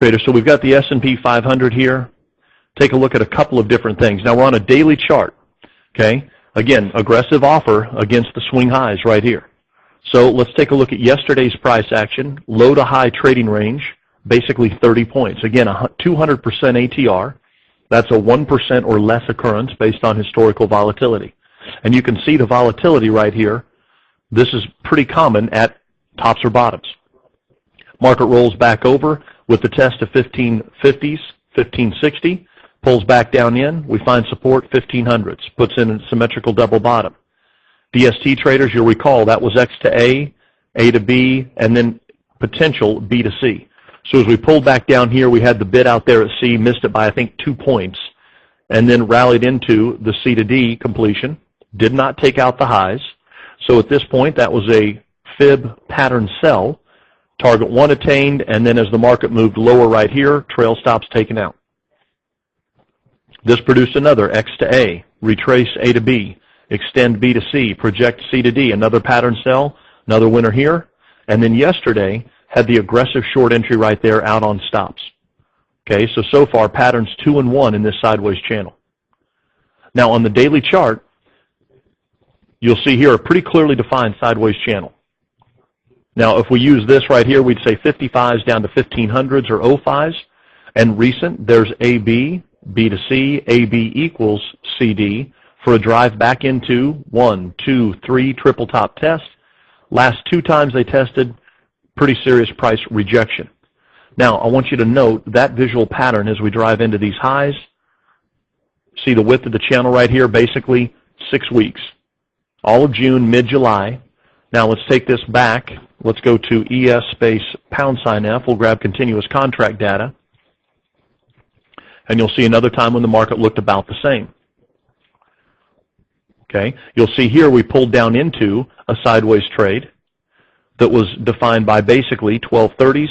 Traders, so we've got the S&P 500 here. Take a look at a couple of different things. Now we're on a daily chart. Okay. Again, aggressive offer against the swing highs right here. So let's take a look at yesterday's price action. Low to high trading range, basically 30 points. Again, a 200% ATR. That's a 1% or less occurrence based on historical volatility. And you can see the volatility right here. This is pretty common at tops or bottoms. Market rolls back over with the test of 1550s, 1560, pulls back down in. We find support 1500s, puts in a symmetrical double bottom. DST traders, you'll recall that was X to A to B, and then potential B to C. So as we pulled back down here, we had the bid out there at C, missed it by I think 2 points, and then rallied into the C to D completion. Did not take out the highs. So at this point, that was a fib pattern sell. Target 1 attained, and then as the market moved lower right here, trail stops taken out. This produced another X to A, retrace A to B, extend B to C, project C to D, another pattern sell, another winner here. And then yesterday had the aggressive short entry right there out on stops. Okay, so far patterns 2 and 1 in this sideways channel. Now on the daily chart, you'll see here a pretty clearly defined sideways channel. Now if we use this right here, we'd say 55s down to 1500s or 05s. And recent, there's AB, B to C, AB equals CD for a drive back into 1, 2, 3 triple top test. Last 2 times they tested, pretty serious price rejection. Now I want you to note that visual pattern as we drive into these highs. See the width of the channel right here, basically 6 weeks. All of June, mid-July. Now let's take this back. Let's go to ES space #F. We'll grab continuous contract data. And you'll see another time when the market looked about the same. Okay, you'll see here we pulled down into a sideways trade that was defined by basically 1230s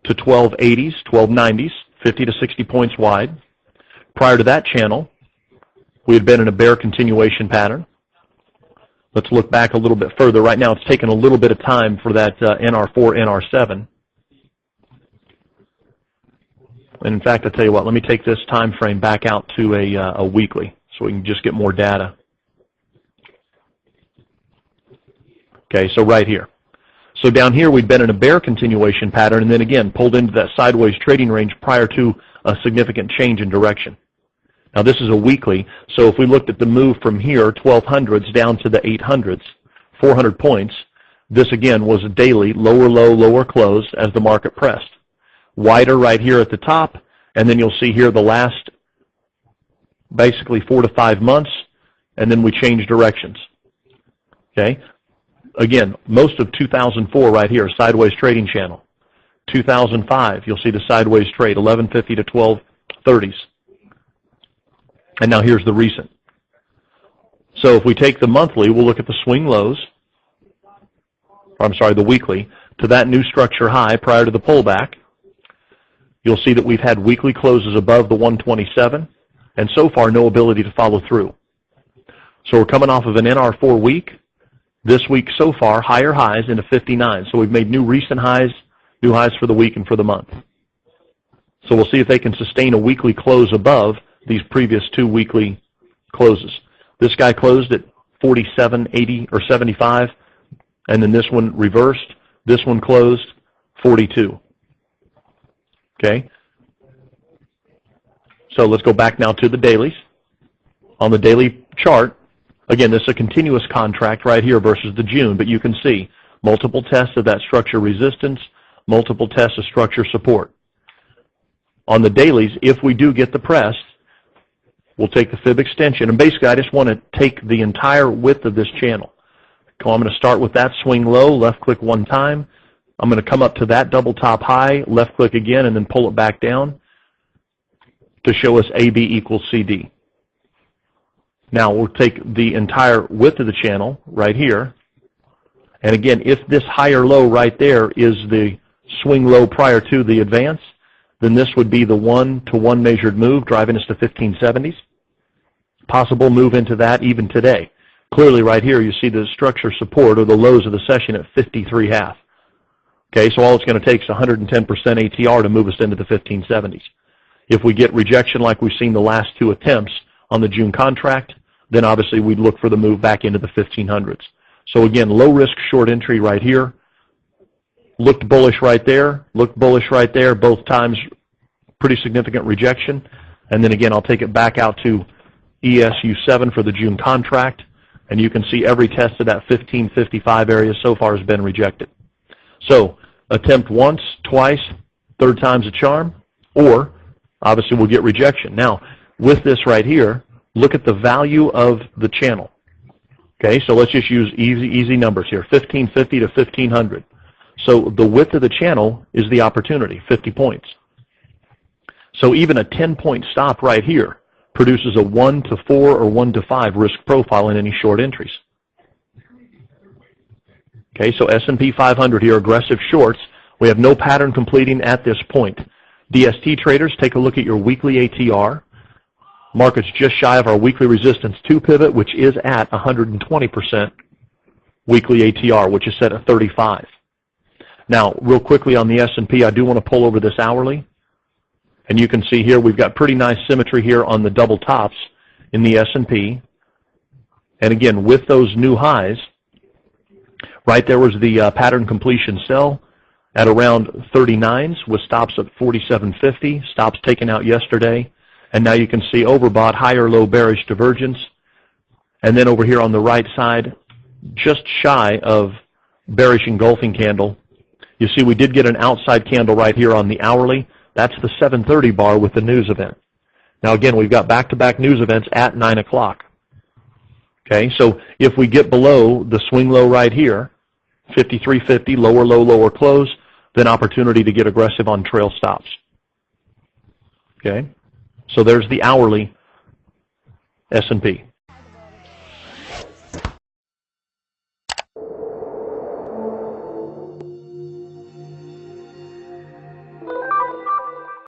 to 1280s, 1290s, 50 to 60 points wide. Prior to that channel, we had been in a bear continuation pattern. Let's look back a little bit further. Right now it's taken a little bit of time for that NR4, NR7. And in fact, I'll tell you what, let me take this time frame back out to a weekly so we can just get more data. Okay, so right here. So down here we'd been in a bear continuation pattern and then again pulled into that sideways trading range prior to a significant change in direction. Now this is a weekly, so if we looked at the move from here, 1200s down to the 800s, 400 points, this again was a daily lower low, lower close as the market pressed. Wider right here at the top, and then you'll see here the last basically 4 to 5 months, and then we change directions. Okay? Again, most of 2004 right here, sideways trading channel. 2005, you'll see the sideways trade, 1150 to 1230s. And now here's the recent. So if we take the monthly, we'll look at the swing lows, or I'm sorry, the weekly, to that new structure high prior to the pullback. You'll see that we've had weekly closes above the 127, and so far no ability to follow through. So we're coming off of an NR4 week. This week so far, higher highs into 59. So we've made new recent highs, new highs for the week and for the month. So we'll see if they can sustain a weekly close above these previous 2 weekly closes. This guy closed at 47, 80, or 75, and then this one reversed. This one closed 42. Okay? So let's go back now to the dailies. On the daily chart, again, this is a continuous contract right here versus the June, but you can see multiple tests of that structure resistance, multiple tests of structure support. On the dailies, if we do get the press, we'll take the fib extension, and basically I just want to take the entire width of this channel. So I'm going to start with that swing low, left click 1 time. I'm going to come up to that double top high, left click again, and then pull it back down to show us AB equals CD. Now we'll take the entire width of the channel right here, and again, if this higher low right there is the swing low prior to the advance, then this would be the 1-to-1 measured move driving us to 1570s. Possible move into that even today. Clearly right here you see the structure support or the lows of the session at 53.5. Okay, so all it's going to take is 110% ATR to move us into the 1570s. If we get rejection like we've seen the last two attempts on the June contract, then obviously we'd look for the move back into the 1500s. So again, low risk short entry right here. Looked bullish right there, looked bullish right there, both times pretty significant rejection. And then again, I'll take it back out to ESU7 for the June contract, and you can see every test of that 1555 area so far has been rejected. So attempt once, twice, third time's a charm, or obviously we'll get rejection. Now, with this right here, look at the value of the channel. Okay, so let's just use easy numbers here, 1550 to 1500. So the width of the channel is the opportunity, 50 points. So even a 10-point stop right here produces a 1 to 4 or 1 to 5 risk profile in any short entries. Okay, so S&P 500 here, aggressive shorts. We have no pattern completing at this point. DST traders, take a look at your weekly ATR. Market's just shy of our weekly resistance 2 pivot, which is at 120% weekly ATR, which is set at 35. Now, real quickly on the S&P, I do want to pull over this hourly. And you can see here we've got pretty nice symmetry here on the double tops in the S&P. And again, with those new highs, right there was the pattern completion sell at around 39s with stops at 47.50, stops taken out yesterday. And now you can see overbought, higher low bearish divergence. And then over here on the right side, just shy of bearish engulfing candle. You see we did get an outside candle right here on the hourly. That's the 7:30 bar with the news event. Now again, we've got back-to-back news events at 9 o'clock. Okay, so if we get below the swing low right here, 53.50, lower low, lower close, then opportunity to get aggressive on trail stops. Okay, so there's the hourly S&P.